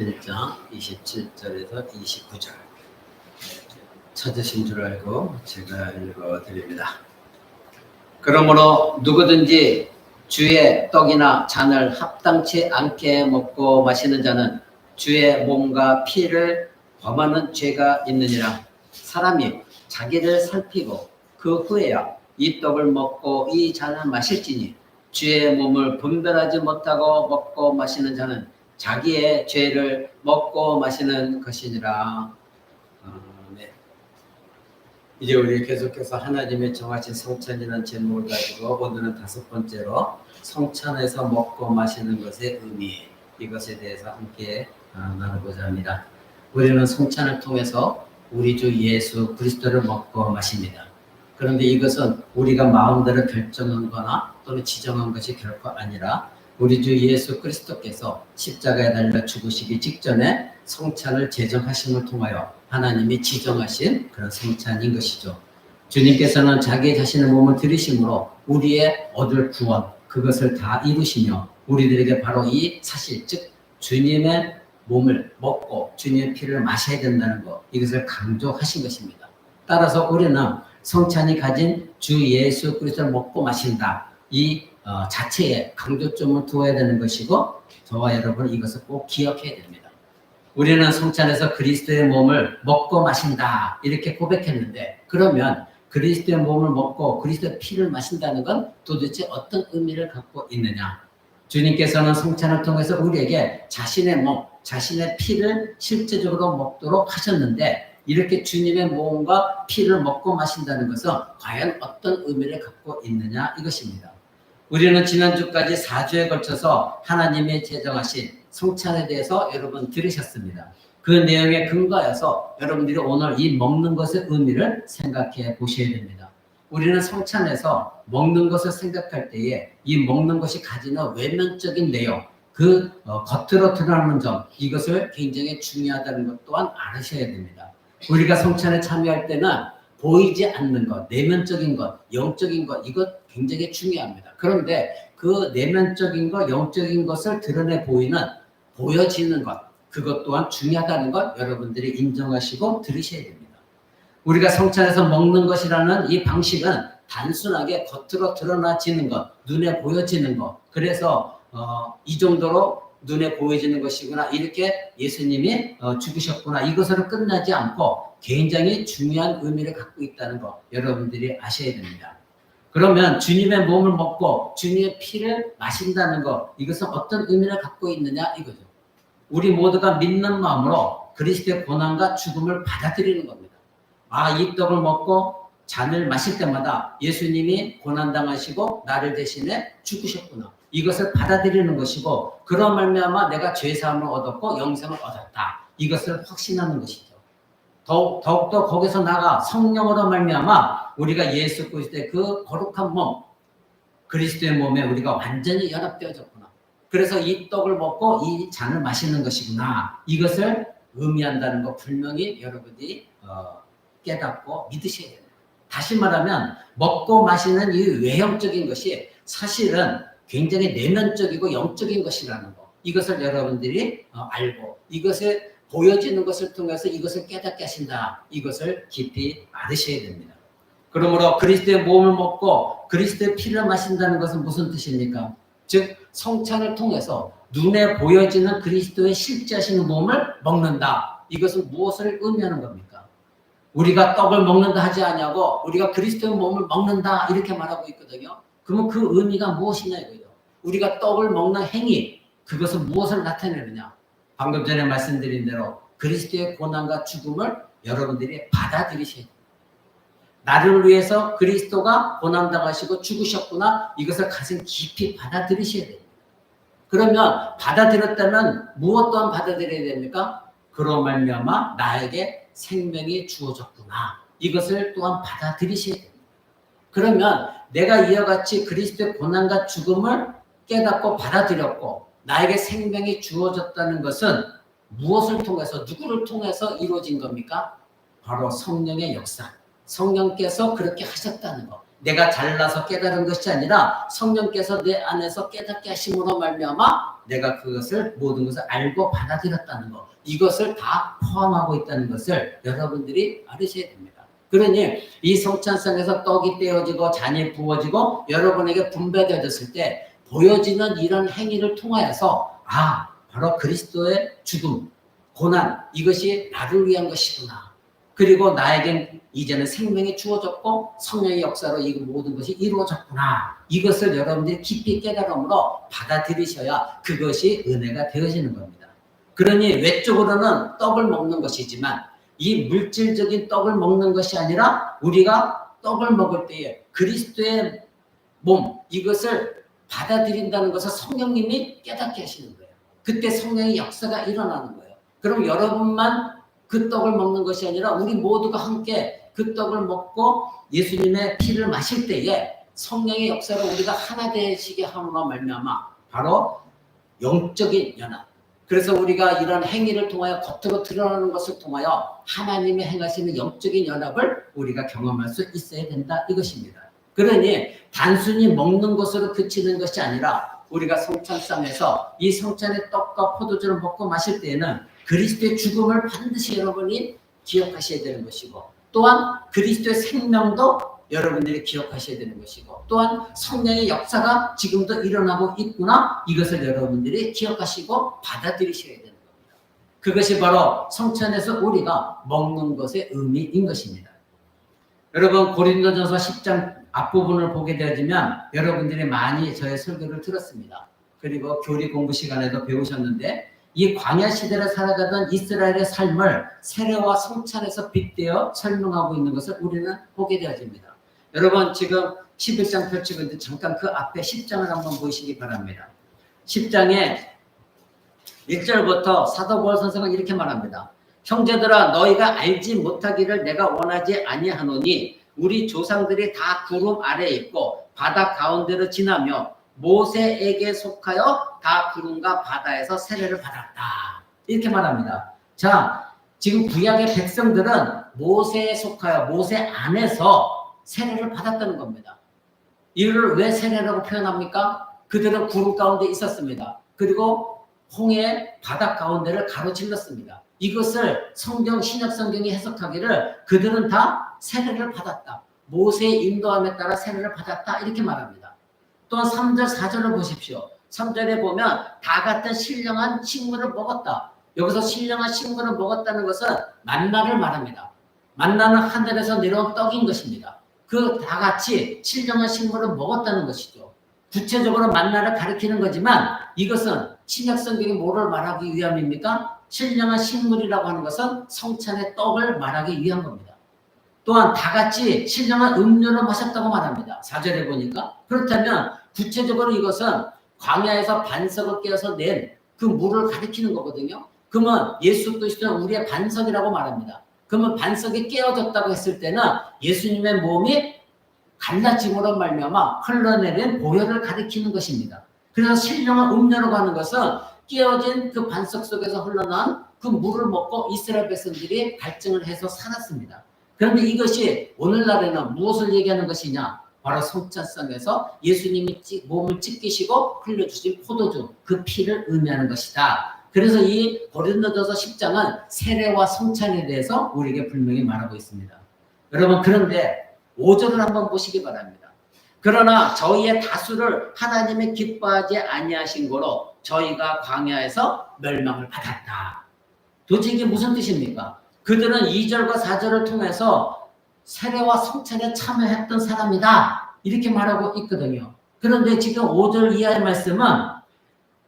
1장 27절에서 29절 찾으신 줄 알고 제가 읽어드립니다. 그러므로 누구든지 주의 떡이나 잔을 합당치 않게 먹고 마시는 자는 주의 몸과 피를 범하는 죄가 있느니라. 사람이 자기를 살피고 그 후에야 이 떡을 먹고 이 잔을 마실지니 주의 몸을 분별하지 못하고 먹고 마시는 자는 자기의 죄를 먹고 마시는 것이니라. 네. 이제 우리 계속해서 하나님의 정하신 성찬이라는 제목을 가지고 오늘은 5번째로 성찬에서 먹고 마시는 것의 의미, 이것에 대해서 함께 나누고자 합니다. 우리는 성찬을 통해서 우리 주 예수 그리스도를 먹고 마십니다. 그런데 이것은 우리가 마음대로 결정한 거나 또는 지정한 것이 결코 아니라 우리 주 예수 그리스도께서 십자가에 달려 죽으시기 직전에 성찬을 제정하심을 통하여 하나님이 지정하신 그런 성찬인 것이죠. 주님께서는 자기 자신의 몸을 들이심으로 우리의 얻을 구원, 그것을 다 이루시며 우리들에게 바로 이 사실, 즉 주님의 몸을 먹고 주님의 피를 마셔야 된다는 것, 이것을 강조하신 것입니다. 따라서 우리는 성찬이 가진 주 예수 그리스도를 먹고 마신다, 이 자체에 강조점을 두어야 되는 것이고, 저와 여러분 이것을 꼭 기억해야 됩니다. 우리는 성찬에서 그리스도의 몸을 먹고 마신다 이렇게 고백했는데, 그러면 그리스도의 몸을 먹고 그리스도의 피를 마신다는 건 도대체 어떤 의미를 갖고 있느냐? 주님께서는 성찬을 통해서 우리에게 자신의 몸, 자신의 피를 실제적으로 먹도록 하셨는데, 이렇게 주님의 몸과 피를 먹고 마신다는 것은 과연 어떤 의미를 갖고 있느냐 이것입니다. 우리는 지난주까지 4주에 걸쳐서 하나님이 제정하신 성찬에 대해서 여러분 들으셨습니다. 그 내용에 근거해서 여러분들이 오늘 이 먹는 것의 의미를 생각해 보셔야 됩니다. 우리는 성찬에서 먹는 것을 생각할 때에 이 먹는 것이 가지는 외면적인 내용, 그 겉으로 드러나는 점, 이것을 굉장히 중요하다는 것 또한 알으셔야 됩니다. 우리가 성찬에 참여할 때는 보이지 않는 것, 내면적인 것, 영적인 것, 이것 굉장히 중요합니다. 그런데 그 내면적인 것, 영적인 것을 드러내 보여지는 것, 그것 또한 중요하다는 것 여러분들이 인정하시고 들으셔야 됩니다. 우리가 성찬에서 먹는 것이라는 이 방식은 단순하게 겉으로 드러나지는 것, 눈에 보여지는 것, 그래서 이 정도로 눈에 보여지는 것이구나, 이렇게 예수님이 죽으셨구나, 이것으로 끝나지 않고 굉장히 중요한 의미를 갖고 있다는 것 여러분들이 아셔야 됩니다. 그러면 주님의 몸을 먹고 주님의 피를 마신다는 것, 이것은 어떤 의미를 갖고 있느냐 이거죠. 우리 모두가 믿는 마음으로 그리스도의 고난과 죽음을 받아들이는 겁니다. 이 떡을 먹고 잔을 마실 때마다 예수님이 고난당하시고 나를 대신에 죽으셨구나, 이것을 받아들이는 것이고, 그런 말미암아 내가 죄사함을 얻었고 영생을 얻었다, 이것을 확신하는 것이죠. 더욱더 거기서 나가 성령으로 말미암아 우리가 예수 그리스도의 그 거룩한 몸, 그리스도의 몸에 우리가 완전히 연합되어졌구나, 그래서 이 떡을 먹고 이 잔을 마시는 것이구나, 이것을 의미한다는 것 분명히 여러분이 깨닫고 믿으셔야 됩니다. 다시 말하면 먹고 마시는 이 외형적인 것이 사실은 굉장히 내면적이고 영적인 것이라는 것, 이것을 여러분들이 알고 이것을 보여지는 것을 통해서 이것을 깨닫게 하신다, 이것을 깊이 알으셔야 됩니다. 그러므로 그리스도의 몸을 먹고 그리스도의 피를 마신다는 것은 무슨 뜻입니까? 즉 성찬을 통해서 눈에 보여지는 그리스도의 실제하신 몸을 먹는다, 이것은 무엇을 의미하는 겁니까? 우리가 떡을 먹는다 하지 않냐고 우리가 그리스도의 몸을 먹는다 이렇게 말하고 있거든요. 그러면 그 의미가 무엇이냐 이거죠. 우리가 떡을 먹는 행위, 그것은 무엇을 나타내느냐? 방금 전에 말씀드린 대로 그리스도의 고난과 죽음을 여러분들이 받아들이셔야 돼요. 나를 위해서 그리스도가 고난당하시고 죽으셨구나, 이것을 가슴 깊이 받아들이셔야 돼요. 그러면 받아들였다면 무엇 또한 받아들여야 됩니까? 그로 말미암아 나에게 생명이 주어졌구나, 이것을 또한 받아들이셔야 됩니다. 그러면 내가 이와 같이 그리스도의 고난과 죽음을 깨닫고 받아들였고 나에게 생명이 주어졌다는 것은 무엇을 통해서, 누구를 통해서 이루어진 겁니까? 바로 성령의 역사, 성령께서 그렇게 하셨다는 것, 내가 잘나서 깨달은 것이 아니라 성령께서 내 안에서 깨닫게 하심으로 말미암아 내가 그것을 모든 것을 알고 받아들였다는 것, 이것을 다 포함하고 있다는 것을 여러분들이 알으셔야 됩니다. 그러니 이 성찬상에서 떡이 떼어지고 잔이 부어지고 여러분에게 분배되어졌을 때 보여지는 이런 행위를 통하여서 바로 그리스도의 죽음, 고난, 이것이 나를 위한 것이구나. 그리고 나에겐 이제는 생명이 주어졌고 성령의 역사로 이 모든 것이 이루어졌구나. 이것을 여러분들이 깊이 깨달음으로 받아들이셔야 그것이 은혜가 되어지는 겁니다. 그러니 외적으로는 떡을 먹는 것이지만 이 물질적인 떡을 먹는 것이 아니라 우리가 떡을 먹을 때에 그리스도의 몸, 이것을 받아들인다는 것을 성령님이 깨닫게 하시는 거예요. 그때 성령의 역사가 일어나는 거예요. 그럼 여러분만 그 떡을 먹는 것이 아니라 우리 모두가 함께 그 떡을 먹고 예수님의 피를 마실 때에 성령의 역사로 우리가 하나 되시게 함으로 말미암아 바로 영적인 연합. 그래서 우리가 이런 행위를 통하여 겉으로 드러나는 것을 통하여 하나님이 행하시는 영적인 연합을 우리가 경험할 수 있어야 된다, 이것입니다. 그러니 단순히 먹는 것으로 그치는 것이 아니라 우리가 성찬상에서 이 성찬의 떡과 포도주를 먹고 마실 때에는 그리스도의 죽음을 반드시 여러분이 기억하셔야 되는 것이고, 또한 그리스도의 생명도 여러분들이 기억하셔야 되는 것이고, 또한 성령의 역사가 지금도 일어나고 있구나, 이것을 여러분들이 기억하시고 받아들이셔야 되는 겁니다. 그것이 바로 성찬에서 우리가 먹는 것의 의미인 것입니다. 여러분, 고린도전서 10장 앞부분을 보게 되어지면 여러분들이 많이 저의 설교를 들었습니다. 그리고 교리 공부 시간에도 배우셨는데, 이 광야 시대를 살아가던 이스라엘의 삶을 세례와 성찬에서 빗대어 설명하고 있는 것을 우리는 보게 되어집니다. 여러분, 지금 11장 펼치고 있는데 잠깐 그 앞에 10장을 한번 보시기 바랍니다. 10장에 1절부터 사도 바울 선생은 이렇게 말합니다. 형제들아, 너희가 알지 못하기를 내가 원하지 아니하노니 우리 조상들이 다 구름 아래에 있고 바다 가운데로 지나며 모세에게 속하여 다 구름과 바다에서 세례를 받았다, 이렇게 말합니다. 자, 지금 구약의 백성들은 모세에 속하여 모세 안에서 세례를 받았다는 겁니다. 이를 왜 세례라고 표현합니까? 그들은 구름 가운데 있었습니다. 그리고 홍해 바다 가운데를 가로질렀습니다. 이것을 신약 성경이 해석하기를 그들은 다 세례를 받았다, 모세의 인도함에 따라 세례를 받았다, 이렇게 말합니다. 또한 3절 4절을 보십시오. 3절에 보면 다 같은 신령한 식물을 먹었다. 여기서 신령한 식물을 먹었다는 것은 만나를 말합니다. 만나는 하늘에서 내려온 떡인 것입니다. 그 다 같이 신령한 식물을 먹었다는 것이죠. 구체적으로 만나를 가리키는 거지만 이것은 신약 성경이 뭐를 말하기 위함입니까? 신령한 식물이라고 하는 것은 성찬의 떡을 말하기 위한 겁니다. 또한 다 같이 신령한 음료를 마셨다고 말합니다. 4절에 보니까. 그렇다면 구체적으로 이것은 광야에서 반석을 깨어서 낸 그 물을 가리키는 거거든요. 그러면 예수 그리스도는 우리의 반석이라고 말합니다. 그러면 반석이 깨어졌다고 했을 때는 예수님의 몸이 갈라짐으로 말미암아 흘러내린 보혈을 가리키는 것입니다. 그래서 신령한 음료라고 하는 것은 깨어진 그 반석 속에서 흘러난 그 물을 먹고 이스라엘 백성들이 갈증을 해서 살았습니다. 그런데 이것이 오늘날에는 무엇을 얘기하는 것이냐? 바로 성찬상에서 예수님이 몸을 찢기시고 흘려주신 포도주, 그 피를 의미하는 것이다. 그래서 이 고린도전서 10장은 세례와 성찬에 대해서 우리에게 분명히 말하고 있습니다. 여러분, 그런데 5절을 한번 보시기 바랍니다. 그러나 저희의 다수를 하나님이 기뻐하지 아니하신 거로 저희가 광야에서 멸망을 받았다. 도대체 이게 무슨 뜻입니까? 그들은 2절과 4절을 통해서 세례와 성찬에 참여했던 사람이다, 이렇게 말하고 있거든요. 그런데 지금 5절 이하의 말씀은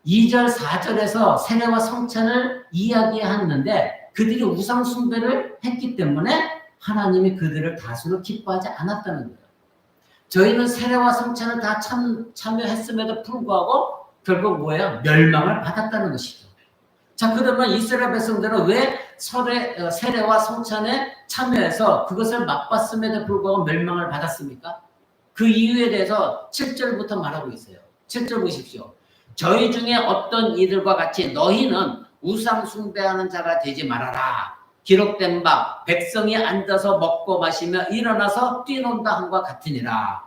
2절, 4절에서 세례와 성찬을 이야기하는데 그들이 우상 숭배를 했기 때문에 하나님이 그들을 다수로 기뻐하지 않았다는 거예요. 저희는 세례와 성찬을 다 참여했음에도 불구하고 결국 뭐예요? 멸망을 받았다는 것이죠. 자, 그러면 이스라엘 백성들은 왜 세례와 성찬에 참여해서 그것을 맛봤음에도 불구하고 멸망을 받았습니까? 그 이유에 대해서 7절부터 말하고 있어요. 7절 보십시오. 저희 중에 어떤 이들과 같이 너희는 우상 숭배하는 자가 되지 말아라. 기록된 바 백성이 앉아서 먹고 마시며 일어나서 뛰논다 함과 같으니라.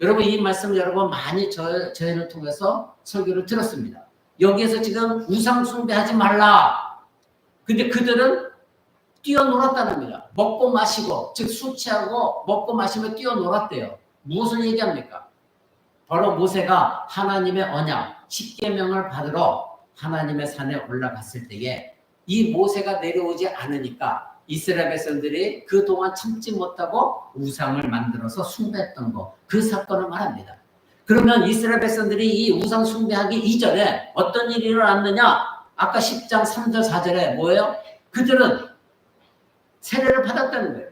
여러분 이 말씀 여러분 많이 저희를 통해서 설교를 들었습니다. 여기에서 지금 우상 숭배하지 말라. 근데 그들은 뛰어놀았다는 겁니다. 먹고 마시고 즉 술 취하고 먹고 마시며 뛰어놀았대요. 무엇을 얘기합니까? 바로 모세가 하나님의 언약 십계명을 받으러 하나님의 산에 올라갔을 때에 이 모세가 내려오지 않으니까 이스라엘 백성들이 그동안 참지 못하고 우상을 만들어서 숭배했던 거, 그 사건을 말합니다. 그러면 이스라엘 백성들이 이 우상 숭배하기 이전에 어떤 일이 일어났느냐? 아까 10장 3절 4절에 뭐예요? 그들은 세례를 받았다는 거예요.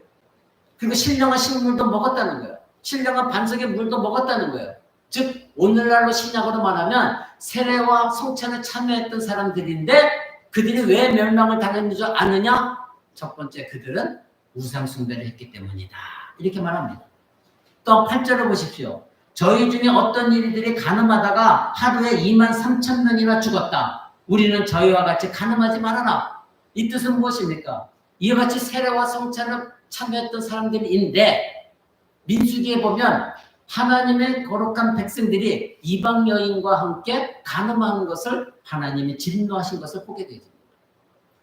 그리고 신령한 식물도 먹었다는 거예요. 신령한 반석의 물도 먹었다는 거예요. 즉 오늘날로 신약으로 말하면 세례와 성찬에 참여했던 사람들인데 그들이 왜 멸망을 당했는 줄 아느냐? 첫 번째 그들은 우상 숭배를 했기 때문이다. 이렇게 말합니다. 또 8절을 보십시오. 저희 중에 어떤 이들이 가늠하다가 하루에 23,000명이나 죽었다. 우리는 저희와 같이 가늠하지 말아라. 이 뜻은 무엇입니까? 이와 같이 세례와 성찬을 참여했던 사람들인데 민수기에 보면 하나님의 거룩한 백성들이 이방 여인과 함께 간음하는 것을 하나님이 진노하신 것을 보게 되죠.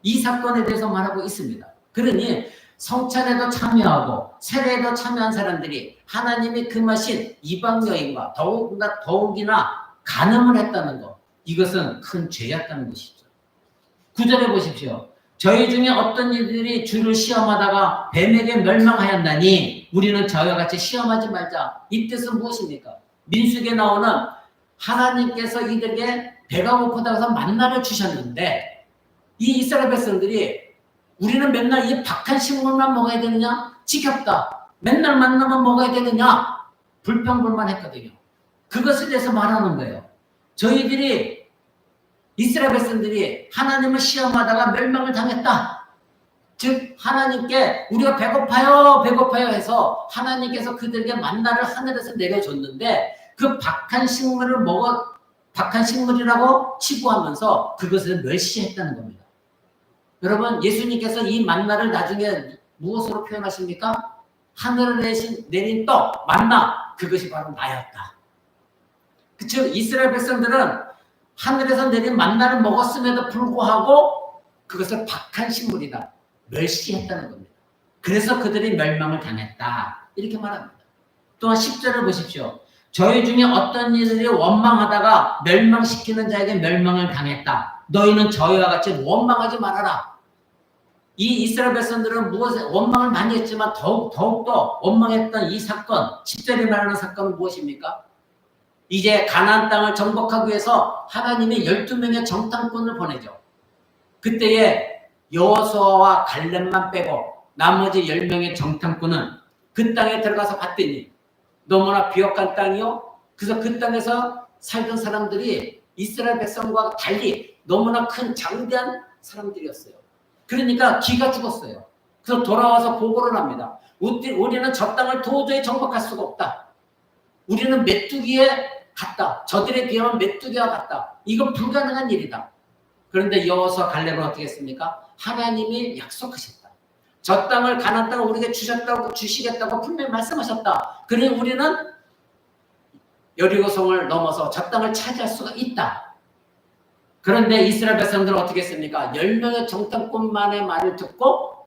이 사건에 대해서 말하고 있습니다. 그러니 성찬에도 참여하고 세례에도 참여한 사람들이 하나님이 금하신 이방 여인과 더욱이나 간음을 했다는 것, 이것은 큰 죄였다는 것이죠. 9절에 보십시오. 저희 중에 어떤 이들이 주를 시험하다가 뱀에게 멸망하였나니 우리는 저희와 같이 시험하지 말자. 이 뜻은 무엇입니까? 민수기에 나오는 하나님께서 이들에게 배가 고프다고 해서 만나를 주셨는데 이 이스라엘 백성들이 우리는 맨날 이 박한 식물만 먹어야 되느냐? 지겹다. 맨날 만나만 먹어야 되느냐? 불평불만했거든요. 그것에 대해서 말하는 거예요. 저희들이 이스라엘 백성들이 하나님을 시험하다가 멸망을 당했다. 즉 하나님께 우리가 배고파요 해서 하나님께서 그들에게 만나를 하늘에서 내려줬는데 그 박한 식물이라고 치부하면서 그것을 멸시했다는 겁니다. 여러분 예수님께서 이 만나를 나중에 무엇으로 표현하십니까? 하늘을 내린 떡, 만나, 그것이 바로 나였다. 즉 이스라엘 백성들은 하늘에서 내린 만나를 먹었음에도 불구하고 그것을 박한 식물이다. 멸시했다는 겁니다. 그래서 그들이 멸망을 당했다. 이렇게 말합니다. 또한 10절을 보십시오. 저희 중에 어떤 이들이 원망하다가 멸망시키는 자에게 멸망을 당했다. 너희는 저희와 같이 원망하지 말아라. 이 이스라엘 백성들은 무엇에 원망을 많이 했지만 더욱더 원망했던 이 사건, 10절에 말하는 사건은 무엇입니까? 이제 가나안 땅을 정복하기 위해서 하나님이 12명의 정탐꾼을 보내죠. 그때에 여호수아와 갈렙만 빼고 나머지 10명의 정탐꾼은 그 땅에 들어가서 봤더니 너무나 비옥한 땅이요. 그래서 그 땅에서 살던 사람들이 이스라엘 백성과 달리 너무나 큰 장대한 사람들이었어요. 그러니까 기가 죽었어요. 그래서 돌아와서 보고를 합니다. 우리는 저 땅을 도저히 정복할 수가 없다. 우리는 메뚜기에 같다. 저들에 비하면 메뚜기와 같다. 이건 불가능한 일이다. 그런데 여호수아 갈렙은 어떻게 했습니까? 하나님이 약속하셨다. 저 땅을 가나안 땅을 우리에게 주시겠다고 분명히 말씀하셨다. 그러니 우리는 여리고성을 넘어서 저 땅을 차지할 수가 있다. 그런데 이스라엘 백성들은 어떻게 했습니까? 10명의 정탐꾼만의 말을 듣고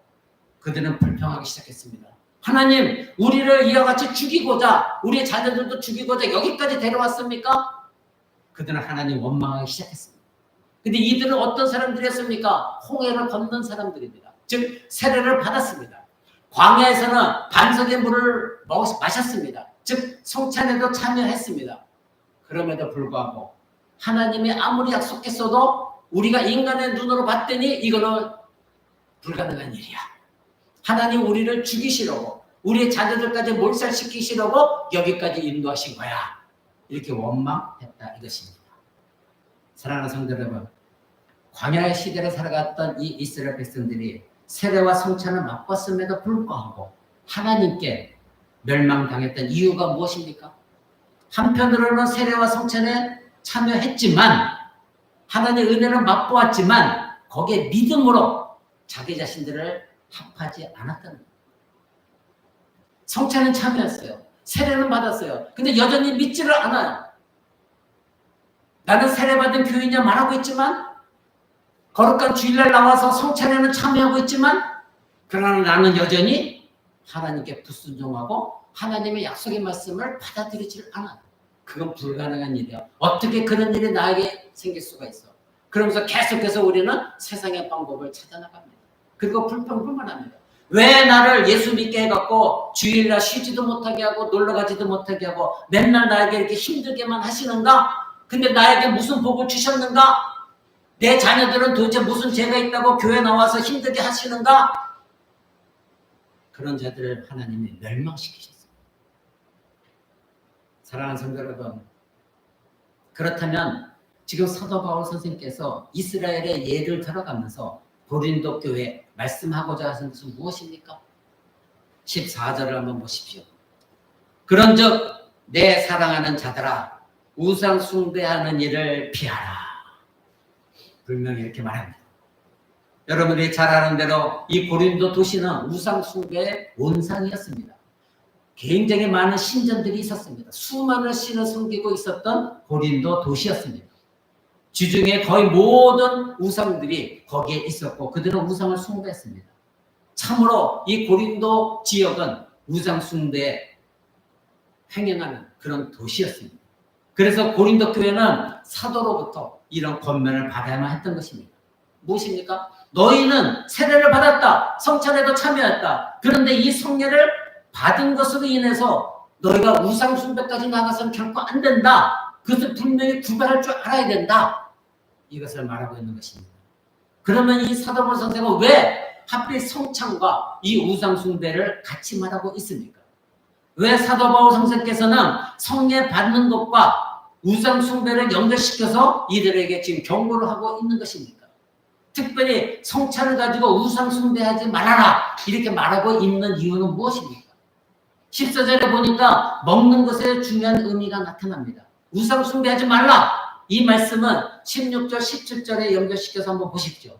그들은 불평하기 시작했습니다. 하나님, 우리를 이와 같이 죽이고자, 우리의 자녀들도 죽이고자 여기까지 데려왔습니까? 그들은 하나님 원망하기 시작했습니다. 근데 이들은 어떤 사람들이었습니까? 홍해를 건넌 사람들입니다. 즉 세례를 받았습니다. 광야에서는 반석의 물을 마셨습니다. 즉 성찬에도 참여했습니다. 그럼에도 불구하고 하나님이 아무리 약속했어도 우리가 인간의 눈으로 봤더니 이거는 불가능한 일이야. 하나님 우리를 죽이시려고 우리의 자녀들까지 몰살시키시려고 여기까지 인도하신 거야. 이렇게 원망했다 이것입니다. 사랑하는 성도 여러분, 광야의 시대를 살아갔던 이 이스라엘 백성들이 세례와 성찬을 맛봤음에도 불구하고 하나님께 멸망당했던 이유가 무엇입니까? 한편으로는 세례와 성찬에 참여했지만 하나님의 은혜를 맛보았지만 거기에 믿음으로 자기 자신들을 합하지 않았다는 거예요. 성찬은 참여했어요. 세례는 받았어요. 근데 여전히 믿지를 않아요. 나는 세례받은 교인이야 말하고 있지만, 거룩한 주일날 나와서 성찬에는 참여하고 있지만, 그러나 나는 여전히 하나님께 불순종하고 하나님의 약속의 말씀을 받아들이질 않아요. 그건 불가능한 일이야. 어떻게 그런 일이 나에게 생길 수가 있어? 그러면서 계속해서 우리는 세상의 방법을 찾아나갑니다. 그리고 불평불만합니다. 왜 나를 예수 믿게 해갖고 주일날 쉬지도 못하게 하고 놀러가지도 못하게 하고 맨날 나에게 이렇게 힘들게만 하시는가? 근데 나에게 무슨 복을 주셨는가? 내 자녀들은 도대체 무슨 죄가 있다고 교회 나와서 힘들게 하시는가? 그런 자들을 하나님이 멸망시키셨어요. 사랑하는 성도 여러분, 그렇다면 지금 사도 바울 선생님께서 이스라엘의 예를 들어가면서 고린도 교회 말씀하고자 하신 것은 무엇입니까? 14절을 한번 보십시오. 그런즉 내 사랑하는 자들아 우상 숭배하는 일을 피하라. 분명히 이렇게 말합니다. 여러분들이 잘 아는 대로 이 고린도 도시는 우상 숭배의 온상이었습니다. 굉장히 많은 신전들이 있었습니다. 수많은 신을 섬기고 있었던 고린도 도시였습니다. 주중에 거의 모든 우상들이 거기에 있었고 그들은 우상을 숭배했습니다. 참으로 이 고린도 지역은 우상 숭배에 횡행하는 그런 도시였습니다. 그래서 고린도 교회는 사도로부터 이런 권면을 받아야만 했던 것입니다. 무엇입니까? 너희는 세례를 받았다. 성찬에도 참여했다. 그런데 이 성례를 받은 것으로 인해서 너희가 우상 숭배까지 나가서는 결코 안 된다. 그것을 분명히 구별할 줄 알아야 된다. 이것을 말하고 있는 것입니다. 그러면 이 사도 바울 선생은 왜 하필 성찬과 이 우상 숭배를 같이 말하고 있습니까? 왜 사도 바울 선생께서는 성례 받는 것과 우상 숭배를 연결시켜서 이들에게 지금 경고를 하고 있는 것입니까? 특별히 성찬을 가지고 우상 숭배하지 말아라 이렇게 말하고 있는 이유는 무엇입니까? 14절에 보니까 먹는 것에 중요한 의미가 나타납니다. 우상 숭배하지 말라. 이 말씀은 16절, 17절에 연결시켜서 한번 보십시오.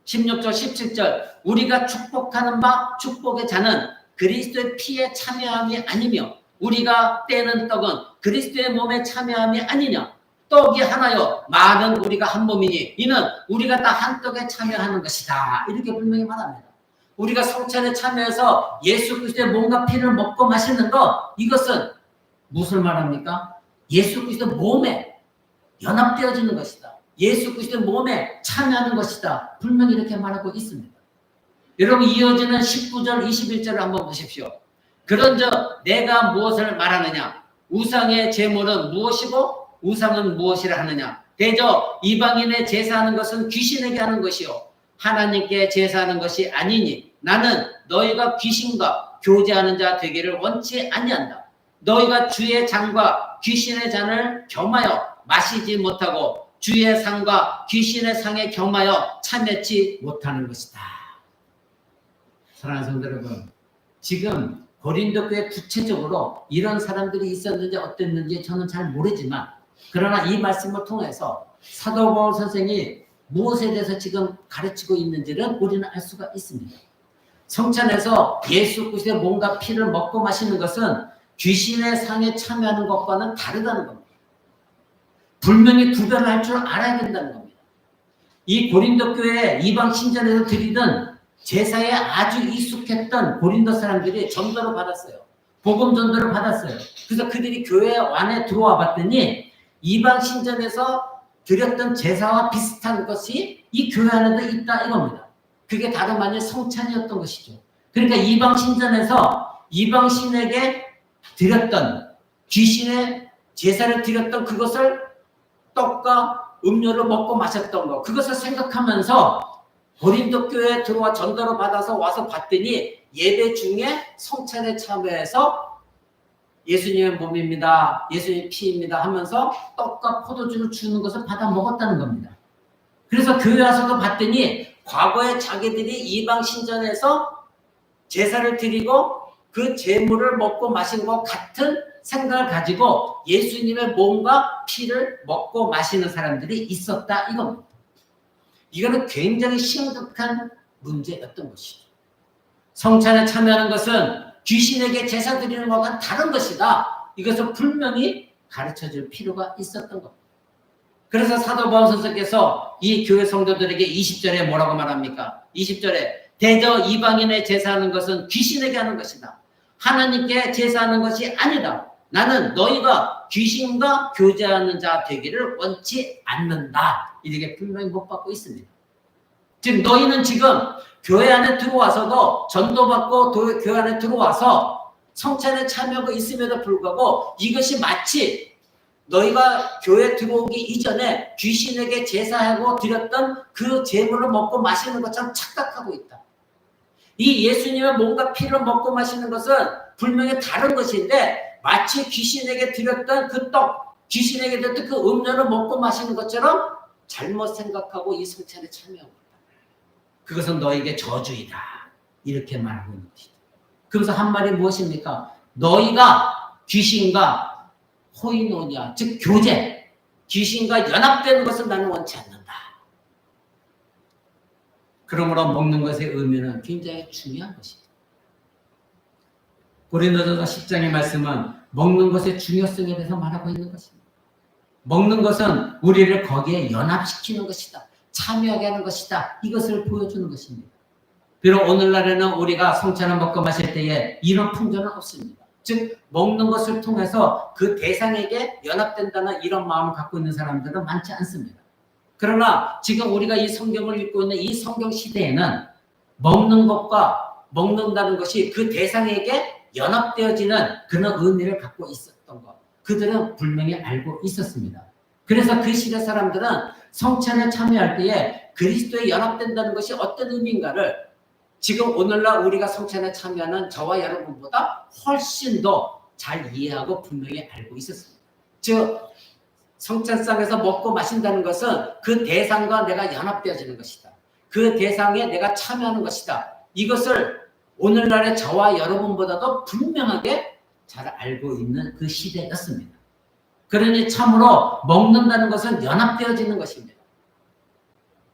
16절, 17절 우리가 축복하는 바 축복의 자는 그리스도의 피에 참여함이 아니며 우리가 떼는 떡은 그리스도의 몸에 참여함이 아니냐. 떡이 하나요 많은 우리가 한 몸이니 이는 우리가 다 한 떡에 참여하는 것이다. 이렇게 분명히 말합니다. 우리가 성찬에 참여해서 예수 그리스도의 몸과 피를 먹고 마시는 것 이것은 무엇을 말합니까? 예수 그리스도의 몸에 연합되어지는 것이다. 예수 그리스도의 몸에 참여하는 것이다. 분명히 이렇게 말하고 있습니다. 여러분 이어지는 19절 21절을 한번 보십시오. 그런즉 내가 무엇을 말하느냐? 우상의 제물은 무엇이고 우상은 무엇이라 하느냐? 대저 이방인의 제사하는 것은 귀신에게 하는 것이요 하나님께 제사하는 것이 아니니 나는 너희가 귀신과 교제하는 자 되기를 원치 아니한다. 너희가 주의 잔과 귀신의 잔을 겸하여 마시지 못하고 주의 상과 귀신의 상에 겸하여 참여치 못하는 것이다. 사랑하는 성도 여러분, 지금 고린도 교회 구체적으로 이런 사람들이 있었는지 어땠는지 저는 잘 모르지만 그러나 이 말씀을 통해서 사도 바울 선생이 무엇에 대해서 지금 가르치고 있는지를 우리는 알 수가 있습니다. 성찬에서 예수 그리스도의 몸과 피를 먹고 마시는 것은 귀신의 상에 참여하는 것과는 다르다는 겁니다. 분명히 구별을 할 줄 알아야 된다는 겁니다. 이 고린도 교회 이방 신전에서 드리던 제사에 아주 익숙했던 고린도 사람들이 전도를 받았어요. 복음 전도를 받았어요. 그래서 그들이 교회 안에 들어와 봤더니 이방 신전에서 드렸던 제사와 비슷한 것이 이 교회 안에도 있다 이겁니다. 그게 다름 아닌 성찬이었던 것이죠. 그러니까 이방 신전에서 이방 신에게 드렸던 귀신의 제사를 드렸던 그것을 떡과 음료를 먹고 마셨던 것 그것을 생각하면서 고린도 교회에 들어와 전도를 받아서 와서 봤더니 예배 중에 성찬에 참여해서 예수님의 몸입니다. 예수님의 피입니다 하면서 떡과 포도주를 주는 것을 받아 먹었다는 겁니다. 그래서 교회 와서도 봤더니 과거에 자기들이 이방 신전에서 제사를 드리고 그 제물을 먹고 마신 것 같은 생각을 가지고 예수님의 몸과 피를 먹고 마시는 사람들이 있었다 이겁니다. 이거는 굉장히 심각한 문제였던 것이죠. 성찬에 참여하는 것은 귀신에게 제사 드리는 것과는 다른 것이다. 이것을 분명히 가르쳐줄 필요가 있었던 겁니다. 그래서 사도 바울 선생께서 이 교회 성도들에게 20절에 뭐라고 말합니까? 20절에 대저 이방인의 제사하는 것은 귀신에게 하는 것이다. 하나님께 제사하는 것이 아니다. 나는 너희가 귀신과 교제하는 자 되기를 원치 않는다. 이렇게 분명히 못 받고 있습니다. 즉 너희는 지금 교회 안에 들어와서도 전도받고 교회 안에 들어와서 성찬에 참여하고 있음에도 불구하고 이것이 마치 너희가 교회 들어오기 이전에 귀신에게 제사하고 드렸던 그 제물을 먹고 마시는 것처럼 착각하고 있다. 이 예수님의 몸과 피를 먹고 마시는 것은 분명히 다른 것인데 마치 귀신에게 드렸던 그 떡, 귀신에게 드렸던 그 음료를 먹고 마시는 것처럼 잘못 생각하고 이 성찬에 참여하고 있다. 그것은 너에게 저주이다. 이렇게 말하고 있는 것이다. 그래서 한 말이 무엇입니까? 너희가 귀신과 코이노니아, 즉 교제, 귀신과 연합되는 것을 나는 원치 않는다. 그러므로 먹는 것의 의미는 굉장히 중요한 것입니다. 고린도전서 10장의 말씀은 먹는 것의 중요성에 대해서 말하고 있는 것입니다. 먹는 것은 우리를 거기에 연합시키는 것이다. 참여하게 하는 것이다. 이것을 보여주는 것입니다. 비록 오늘날에는 우리가 성찬을 먹고 마실 때에 이런 풍조는 없습니다. 즉 먹는 것을 통해서 그 대상에게 연합된다는 이런 마음을 갖고 있는 사람들은 많지 않습니다. 그러나 지금 우리가 이 성경을 읽고 있는 이 성경 시대에는 먹는 것과 먹는다는 것이 그 대상에게 연합되어지는 그런 의미를 갖고 있었던 것, 그들은 분명히 알고 있었습니다. 그래서 그 시대 사람들은 성찬에 참여할 때에 그리스도에 연합된다는 것이 어떤 의미인가를 지금 오늘날 우리가 성찬에 참여하는 저와 여러분보다 훨씬 더 잘 이해하고 분명히 알고 있었습니다. 즉 성찬상에서 먹고 마신다는 것은 그 대상과 내가 연합되어지는 것이다. 그 대상에 내가 참여하는 것이다. 이것을 오늘날의 저와 여러분보다도 분명하게 잘 알고 있는 그 시대였습니다. 그러니 참으로 먹는다는 것은 연합되어지는 것입니다.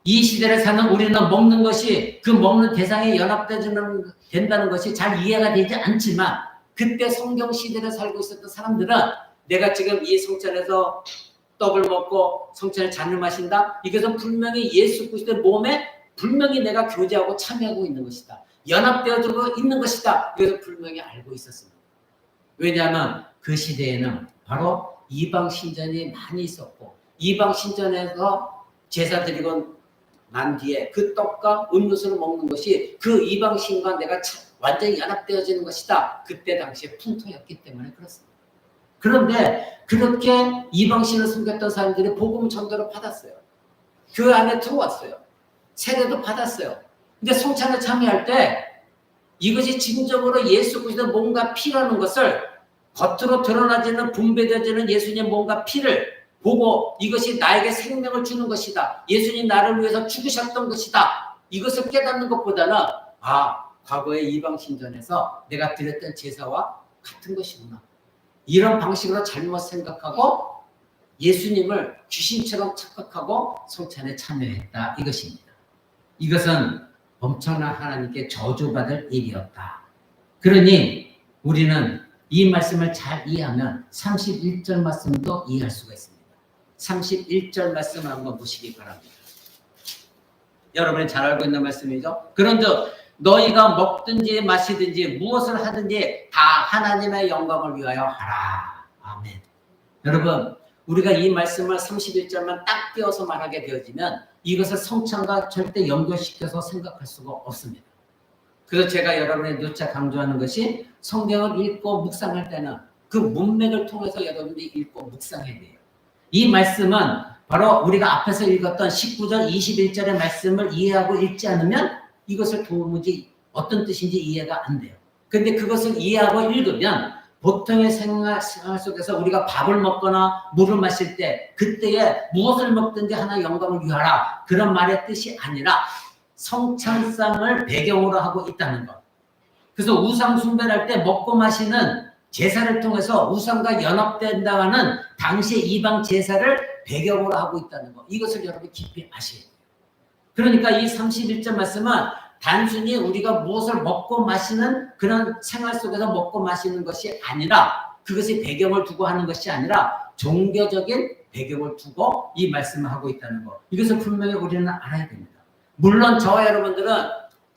이 시대를 사는 우리는 먹는 것이 그 먹는 대상에 연합된다는 것이 잘 이해가 되지 않지만 그때 성경 시대를 살고 있었던 사람들은 내가 지금 이 성찬에서 떡을 먹고 성찬의 잔을 마신다. 이것은 분명히 예수 그리스도의 몸에 분명히 내가 교제하고 참여하고 있는 것이다. 연합되어지고 있는 것이다. 이것을 분명히 알고 있었습니다. 왜냐하면 그 시대에는 바로 이방 신전이 많이 있었고 이방 신전에서 제사 드리고 난 뒤에 그 떡과 음료수를 먹는 것이 그 이방 신과 내가 완전히 연합되어지는 것이다. 그때 당시에 풍토였기 때문에 그렇습니다. 그런데 그렇게 이방 신을 숨겼던 사람들이 복음 전도를 받았어요. 교회 안에 들어왔어요. 세례도 받았어요. 근데 성찬에 참여할 때 이것이 진정으로 예수 그리스도의 몸과 피라는 것을 겉으로 드러나지는 분배되어지는 예수님 몸과 피를 보고 이것이 나에게 생명을 주는 것이다. 예수님 나를 위해서 죽으셨던 것이다. 이것을 깨닫는 것보다는 과거의 이방 신전에서 내가 드렸던 제사와 같은 것이구나. 이런 방식으로 잘못 생각하고 예수님을 귀신처럼 착각하고 성찬에 참여했다. 이것입니다. 이것은 엄청난 하나님께 저주받을 일이었다. 그러니 우리는 이 말씀을 잘 이해하면 31절 말씀도 이해할 수가 있습니다. 31절 말씀을 한번 보시기 바랍니다. 여러분이 잘 알고 있는 말씀이죠. 그런즉 너희가 먹든지 마시든지 무엇을 하든지 다 하나님의 영광을 위하여 하라. 아멘. 여러분 우리가 이 말씀을 31절만 딱 띄어서 말하게 되어지면 이것을 성찬과 절대 연결시켜서 생각할 수가 없습니다. 그래서 제가 여러분의 누차 강조하는 것이 성경을 읽고 묵상할 때는 그 문맥을 통해서 여러분들이 읽고 묵상해야 돼요. 이 말씀은 바로 우리가 앞에서 읽었던 19절, 21절의 말씀을 이해하고 읽지 않으면 이것을 도무지 어떤 뜻인지 이해가 안 돼요. 그런데 그것을 이해하고 읽으면 보통의 생활 속에서 우리가 밥을 먹거나 물을 마실 때 그때에 무엇을 먹든지 하나 영광을 위하라. 그런 말의 뜻이 아니라 성찬상을 배경으로 하고 있다는 것. 그래서 우상 숭배를 할 때 먹고 마시는 제사를 통해서 우상과 연합된다는 당시의 이방 제사를 배경으로 하고 있다는 것. 이것을 여러분 깊이 아셔야 돼요. 그러니까 이 31절 말씀은 단순히 우리가 무엇을 먹고 마시는 그런 생활 속에서 먹고 마시는 것이 아니라, 그것이 배경을 두고 하는 것이 아니라 종교적인 배경을 두고 이 말씀을 하고 있다는 것, 이것을 분명히 우리는 알아야 됩니다. 물론 저와 여러분들은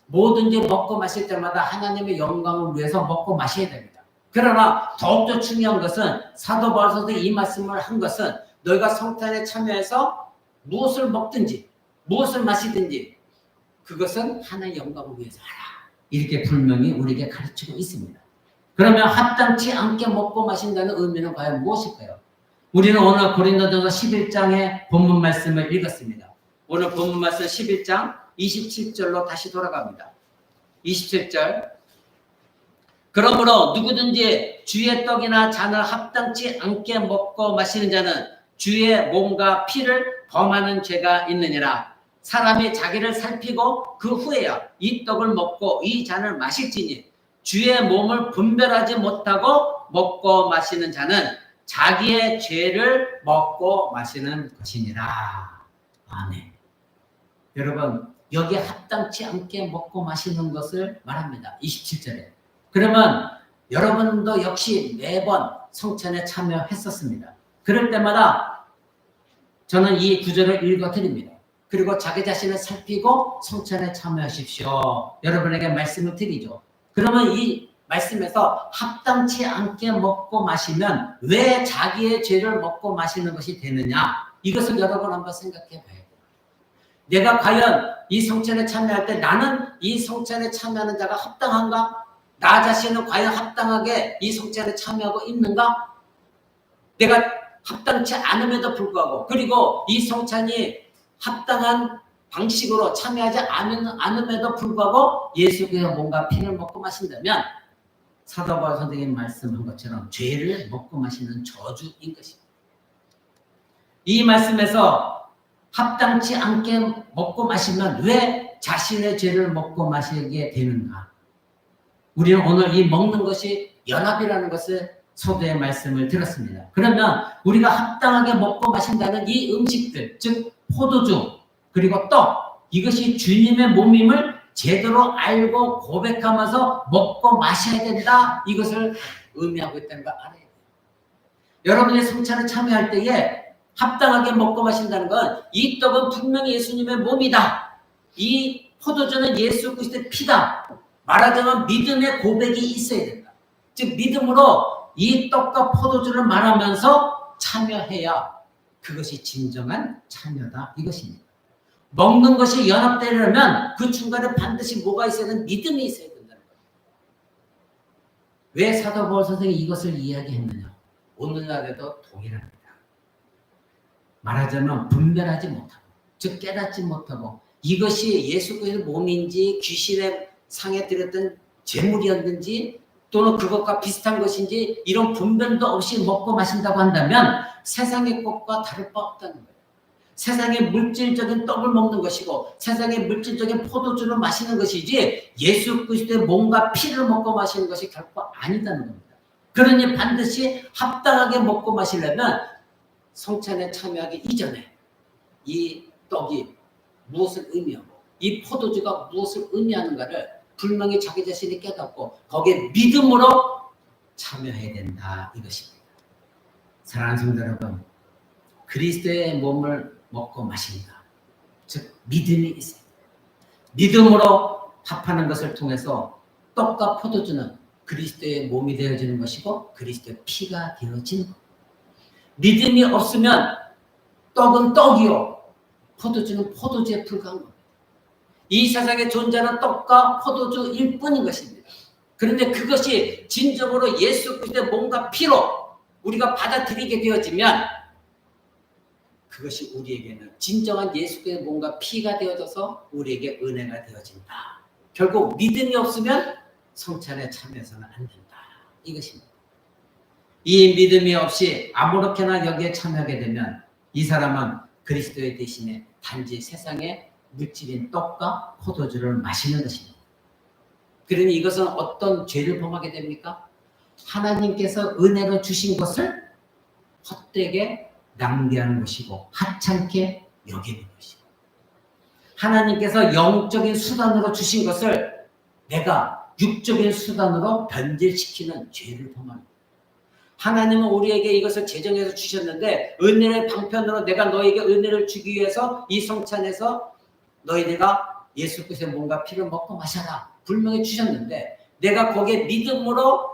뭐든지 먹고 마실 때마다 하나님의 영광을 위해서 먹고 마셔야 됩니다. 그러나 더욱더 중요한 것은 사도 바울 선생이 이 말씀을 한 것은 너희가 성탄에 참여해서 무엇을 먹든지 무엇을 마시든지 그것은 하나님의 영광을 위해서 하라, 이렇게 분명히 우리에게 가르치고 있습니다. 그러면 합당치 않게 먹고 마신다는 의미는 과연 무엇일까요? 우리는 오늘 고린도전서 11장의 본문 말씀을 읽었습니다. 오늘 본문 말씀 11장 27절로 다시 돌아갑니다. 27절. 그러므로 누구든지 주의 떡이나 잔을 합당치 않게 먹고 마시는 자는 주의 몸과 피를 범하는 죄가 있느니라. 사람이 자기를 살피고 그 후에야 이 떡을 먹고 이 잔을 마실지니 주의 몸을 분별하지 못하고 먹고 마시는 자는 자기의 죄를 먹고 마시는 것이니라. 아멘. 여러분, 여기에 합당치 않게 먹고 마시는 것을 말합니다. 27절에. 그러면 여러분도 역시 매번 성찬에 참여했었습니다. 그럴 때마다 저는 이 구절을 읽어드립니다. 그리고 자기 자신을 살피고 성찬에 참여하십시오, 여러분에게 말씀을 드리죠. 그러면 이 말씀에서 합당치 않게 먹고 마시면 왜 자기의 죄를 먹고 마시는 것이 되느냐, 이것을 여러분 한번 생각해 봐야 돼요. 내가 과연 이 성찬에 참여할 때 나는 이 성찬에 참여하는 자가 합당한가? 나 자신은 과연 합당하게 이 성찬에 참여하고 있는가? 내가 합당치 않음에도 불구하고, 그리고 이 성찬이 합당한 방식으로 참여하지 않음에도 불구하고 예수께서 뭔가 피를 먹고 마신다면 사도 바울 선생님 말씀한 것처럼 죄를 먹고 마시는 저주인 것입니다. 이 말씀에서 합당치 않게 먹고 마시면 왜 자신의 죄를 먹고 마시게 되는가? 우리는 오늘 이 먹는 것이 연합이라는 것을 소도의 말씀을 들었습니다. 그러면 우리가 합당하게 먹고 마신다는 이 음식들, 즉 포도주 그리고 떡, 이것이 주님의 몸임을 제대로 알고 고백하면서 먹고 마셔야 된다, 이것을 의미하고 있다는 걸 알아야 돼요. 여러분의 성찬에 참여할 때에 합당하게 먹고 마신다는 건 이 떡은 분명히 예수님의 몸이다, 이 포도주는 예수 그리스도의 피다, 말하자면 믿음의 고백이 있어야 된다. 즉 믿음으로 이 떡과 포도주를 말하면서 참여해야 그것이 진정한 참여다, 이것입니다. 먹는 것이 연합되려면 그 중간에 반드시 뭐가 있어야 되는, 믿음이 있어야 된다는 거예요. 왜 사도 바울 선생이 이것을 이야기했느냐? 오늘날에도 동일합니다. 말하자면 분별하지 못하고, 즉 깨닫지 못하고, 이것이 예수 그리스도의 몸인지 귀신의 상에 들였던 재물이었는지 또는 그것과 비슷한 것인지 이런 분별도 없이 먹고 마신다고 한다면 세상의 것과 다를 바 없다는 거예요. 세상의 물질적인 떡을 먹는 것이고 세상의 물질적인 포도주를 마시는 것이지 예수 그리스도의 몸과 피를 먹고 마시는 것이 결코 아니다는 겁니다. 그러니 반드시 합당하게 먹고 마시려면 성찬에 참여하기 이전에 이 떡이 무엇을 의미하고 이 포도주가 무엇을 의미하는가를 분명히 자기 자신이 깨닫고 거기에 믿음으로 참여해야 된다, 이것입니다. 사랑하는 성도 여러분, 그리스도의 몸을 먹고 마신다, 즉 믿음이 있어요. 믿음으로 합하는 것을 통해서 떡과 포도주는 그리스도의 몸이 되어지는 것이고 그리스도의 피가 되어지는 것. 믿음이 없으면 떡은 떡이요 포도주는 포도주에 불과한 겁니다. 이 세상에 존재하는 떡과 포도주일 뿐인 것입니다. 그런데 그것이 진정으로 예수 그리스도의 몸과 피로 우리가 받아들이게 되어지면 그것이 우리에게는 진정한 예수 그리스도의 몸과 피가 되어져서 우리에게 은혜가 되어진다. 결국 믿음이 없으면 성찬에 참여해서는 안 된다, 이것입니다. 이 믿음이 없이 아무렇게나 여기에 참여하게 되면 이 사람은 그리스도의 대신에 단지 세상의 물질인 떡과 포도주를 마시는 것입니다. 그러니 이것은 어떤 죄를 범하게 됩니까? 하나님께서 은혜로 주신 것을 헛되게 낭비하는 것이고 하찮게 여기는 것이고, 하나님께서 영적인 수단으로 주신 것을 내가 육적인 수단으로 변질시키는 죄를 범합니다. 하나님은 우리에게 이것을 제정해서 주셨는데 은혜의 방편으로 내가 너에게 은혜를 주기 위해서 이 성찬에서 너희들가 예수 그리스도의 몸과 피를 먹고 마셔라 분명히 주셨는데 내가 거기에 믿음으로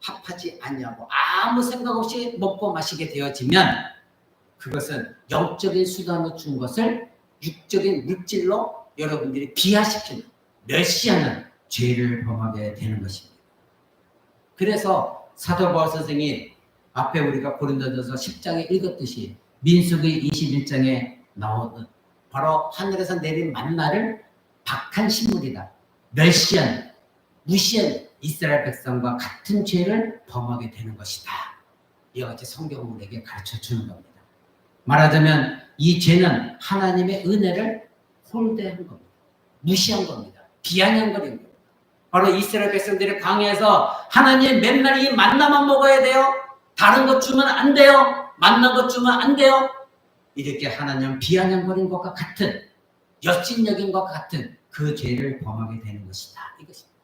합하지 않냐고 아무 생각 없이 먹고 마시게 되어지면 그것은 영적인 수단으로 준 것을 육적인 물질로 여러분들이 비하시키는 멸시하는 죄를 범하게 되는 것입니다. 그래서 사도 바울 선생이 앞에 우리가 고린도전서 10장에 읽었듯이 민수기 21장에 나오는 바로 하늘에서 내린 만나를 박한 식물이다. 멸시한 무시한 이스라엘 백성과 같은 죄를 범하게 되는 것이다. 이와 같이 성경은 우리에게 가르쳐 주는 겁니다. 말하자면 이 죄는 하나님의 은혜를 홀대한 겁니다. 무시한 겁니다. 비아냥거린 겁니다. 바로 이스라엘 백성들이 광야에서 하나님 맨날 이 만나만 먹어야 돼요. 다른 것 주면 안 돼요. 만난 것 주면 안 돼요. 이렇게 하나님 비아냥거린 것과 같은 여진여긴 것과 같은 그 죄를 범하게 되는 것이다. 이것입니다.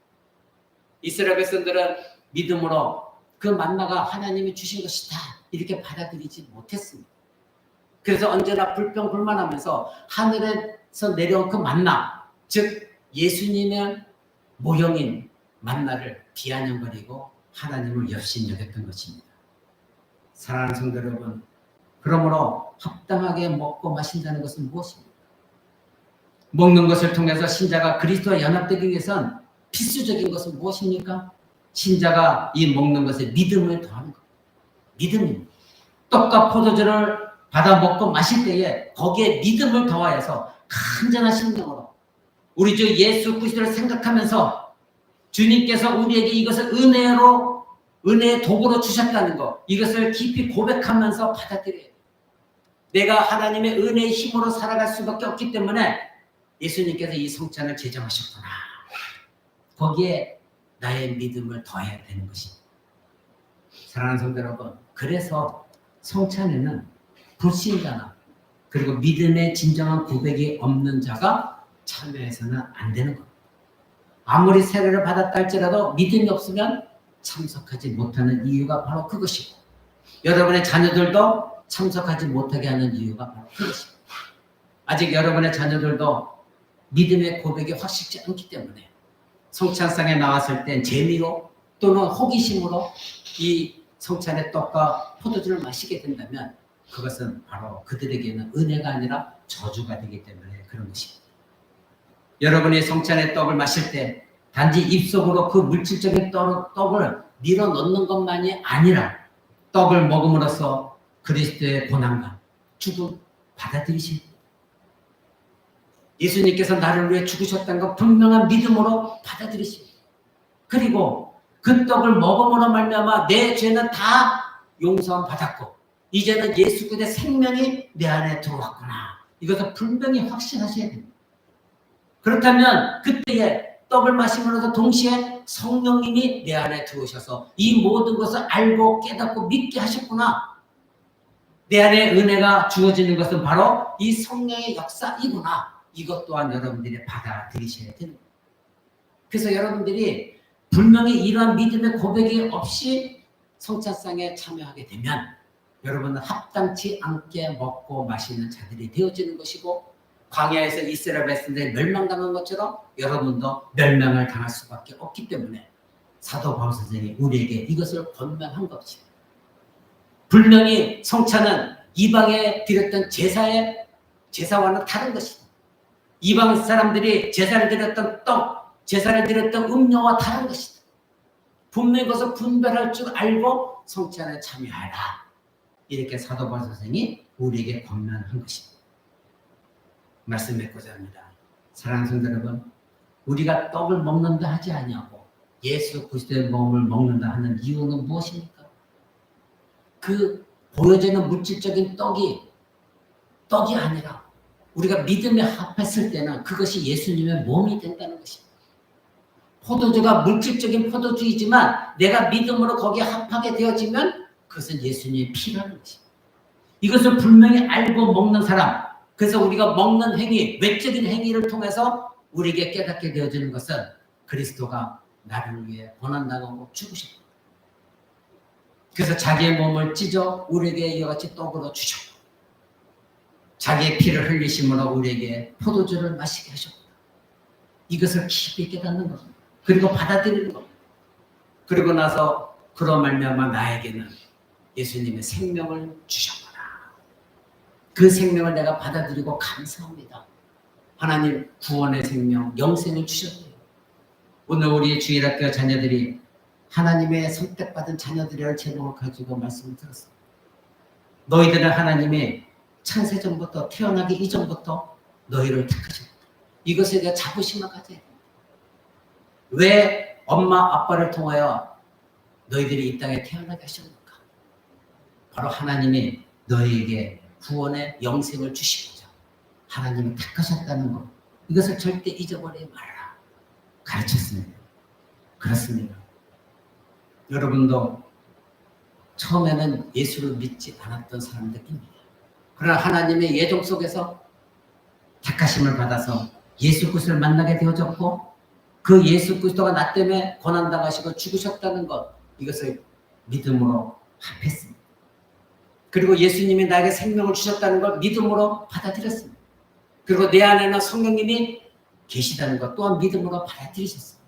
이스라엘 백성들은 믿음으로 그 만나가 하나님이 주신 것이다. 이렇게 받아들이지 못했습니다. 그래서 언제나 불평불만하면서 하늘에서 내려온 그 만나, 즉 예수님의 모형인 만나를 비아냥거리고 하나님을 여신여겼던 것입니다. 사랑하는 성도 여러분, 그러므로 합당하게 먹고 마신다는 것은 무엇입니까? 먹는 것을 통해서 신자가 그리스도와 연합되기 위해선 필수적인 것은 무엇입니까? 신자가 이 먹는 것에 믿음을 더하는 것. 믿음입니다. 떡과 포도주를 받아 먹고 마실 때에 거기에 믿음을 더하여서 간절한 심령으로 우리 주 예수 그리스도를 생각하면서 주님께서 우리에게 이것을 은혜의 도구로 주셨다는 것, 이것을 깊이 고백하면서 받아들여야 돼요. 내가 하나님의 은혜의 힘으로 살아갈 수밖에 없기 때문에 예수님께서 이 성찬을 제정하셨구나. 거기에 나의 믿음을 더해야 되는 것입니다. 사랑하는 성도 여러분, 그래서 성찬에는 불신자나 그리고 믿음의 진정한 고백이 없는 자가 참여해서는 안 되는 겁니다. 아무리 세례를 받았다 할지라도 믿음이 없으면 참석하지 못하는 이유가 바로 그것이고 여러분의 자녀들도 참석하지 못하게 하는 이유가 바로 그것입니다. 아직 여러분의 자녀들도 믿음의 고백이 확실치 않기 때문에 성찬상에 나왔을 땐 재미로 또는 호기심으로 이 성찬의 떡과 포도주를 마시게 된다면 그것은 바로 그들에게는 은혜가 아니라 저주가 되기 때문에 그런 것입니다. 여러분이 성찬의 떡을 마실 때 단지 입속으로 그 물질적인 떡을 밀어 넣는 것만이 아니라 떡을 먹음으로써 그리스도의 고난과 죽음 받아들이십니다. 예수님께서 나를 위해 죽으셨다는 것 분명한 믿음으로 받아들이십니다. 그리고 그 떡을 먹음으로 말미암아 내 죄는 다 용서함 받았고 이제는 예수 그리스도의 생명이 내 안에 들어왔구나. 이것을 분명히 확신하셔야 됩니다. 그렇다면 그때에 떡을 마시면서도 동시에 성령님이 내 안에 들어오셔서 이 모든 것을 알고 깨닫고 믿게 하셨구나. 내 안에 은혜가 주어지는 것은 바로 이 성령의 역사이구나. 이것 또한 여러분들이 받아들이셔야 됩니다. 그래서 여러분들이 분명히 이러한 믿음의 고백이 없이 성찬상에 참여하게 되면 여러분은 합당치 않게 먹고 마시는 자들이 되어지는 것이고 광야에서 이스라엘 백성들이 멸망당한 것처럼 여러분도 멸망을 당할 수밖에 없기 때문에 사도 바울 선생이 우리에게 이것을 권면한 것입니다. 분명히 성찬은 이방에 드렸던 제사와는 다른 것입니다. 이방 사람들이 제사를 드렸던 떡, 제사를 드렸던 음료와 다른 것이다. 분명히 그것을 분별할 줄 알고 성찬에 참여하라. 이렇게 사도 바울 선생이 우리에게 권면한 것입니다. 말씀 맺고자 합니다. 사랑하는 성도 여러분, 우리가 떡을 먹는다 하지 아니하고 예수 그리스도의 몸을 먹는다 하는 이유는 무엇입니까? 그 보여지는 물질적인 떡이 아니라 우리가 믿음에 합했을 때는 그것이 예수님의 몸이 된다는 것입니다. 포도주가 물질적인 포도주이지만 내가 믿음으로 거기에 합하게 되어지면 그것은 예수님의 피라는 것입니다. 이것을 분명히 알고 먹는 사람, 그래서 우리가 먹는 행위, 외적인 행위를 통해서 우리에게 깨닫게 되어지는 것은 그리스도가 나를 위해 고난당하고 죽으셨다. 그래서 자기의 몸을 찢어 우리에게 이와 같이 떡으로 주셨고, 자기의 피를 흘리심으로 우리에게 포도주를 마시게 하셨고, 이것을 깊이 깨닫는 겁니다. 그리고 받아들이는 겁니다. 그리고 나서 그로 말미암아 나에게는 예수님의 생명을 주셨구나. 그 생명을 내가 받아들이고 감사합니다. 하나님 구원의 생명, 영생을 주셨네요. 오늘 우리 주일학교 자녀들이 하나님의 선택받은 자녀들이라는 제목을 가지고 말씀을 들었습니다. 너희들은 하나님이 창세전부터 태어나기 이전부터 너희를 택하셨다. 이것에 대해 자부심을 가져야 됩니다. 왜 엄마 아빠를 통하여 너희들이 이 땅에 태어나게 하셨는가? 바로 하나님이 너희에게 구원의 영생을 주시고자 하나님이 택하셨다는 것, 이것을 절대 잊어버리지 말라 가르쳤습니다. 그렇습니다. 여러분도 처음에는 예수를 믿지 않았던 사람들입니다. 그러나 하나님의 예정 속에서 택하심을 받아서 예수 그리스도를 만나게 되어졌고, 그 예수 그리스도가 나 때문에 고난당하시고 죽으셨다는 것, 이것을 믿음으로 합했습니다. 그리고 예수님이 나에게 생명을 주셨다는 걸 믿음으로 받아들였습니다. 그리고 내 안에는 성령님이 계시다는 것 또한 믿음으로 받아들이셨습니다.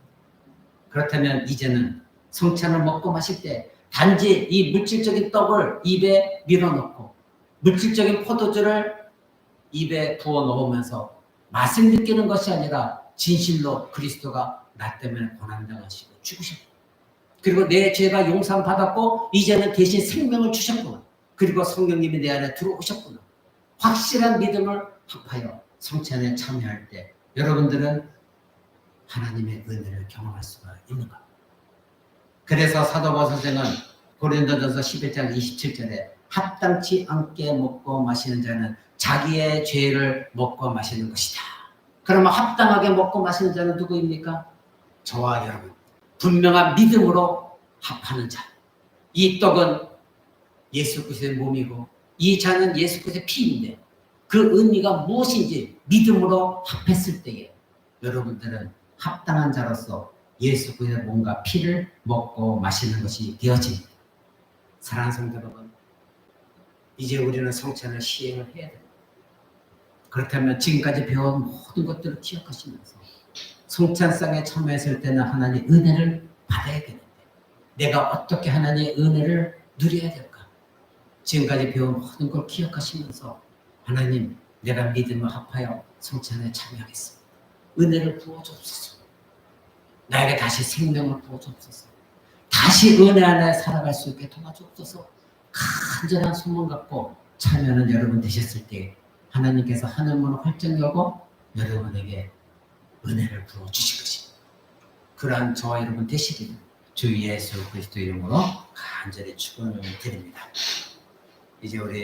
그렇다면 이제는 성찬을 먹고 마실 때 단지 이 물질적인 떡을 입에 밀어넣고 물질적인 포도주를 입에 부어 넣으면서 맛을 느끼는 것이 아니라 진실로 그리스도가 나 때문에 고난당하시고 죽으셨고, 그리고 내 죄가 용서받았고 이제는 대신 생명을 주셨구나. 그리고 성령님이 내 안에 들어오셨구나. 확실한 믿음을 합하여 성찬에 참여할 때 여러분들은 하나님의 은혜를 경험할 수가 있는 겁니다. 그래서 사도 바울 선생은 고린도전서 11장 27절에 합당치 않게 먹고 마시는 자는 자기의 죄를 먹고 마시는 것이다. 그러면 합당하게 먹고 마시는 자는 누구입니까? 저와 여러분. 분명한 믿음으로 합하는 자. 이 떡은 예수 그리스도의 몸이고 이 잔은 예수 그리스도의 피인데 그 의미가 무엇인지 믿음으로 합했을 때에 여러분들은 합당한 자로서 예수 그리스도의 몸과 피를 먹고 마시는 것이 되어집니다. 사랑하는 성도 여러분, 이제 우리는 성찬을 시행을 해야 됩니다. 그렇다면 지금까지 배운 모든 것들을 기억하시면서 성찬상에 참여했을 때는 하나님의 은혜를 받아야 되는데 내가 어떻게 하나님의 은혜를 누려야 될까? 지금까지 배운 모든 걸 기억하시면서 하나님, 내가 믿음을 합하여 성찬에 참여하겠습니다. 은혜를 부어주옵소서. 나에게 다시 생명을 부어주옵소서. 다시 은혜 안에 살아갈 수 있게 도와주옵소서. 간절한 소망 갖고 참여하는 여러분 되셨을 때 하나님께서 하늘문을 활짝 열고 여러분에게 은혜를 부어주실 것입니다. 그러한 저와 여러분 되시기를 주 예수 그리스도 이름으로 간절히 축원을 드립니다. 이제 우리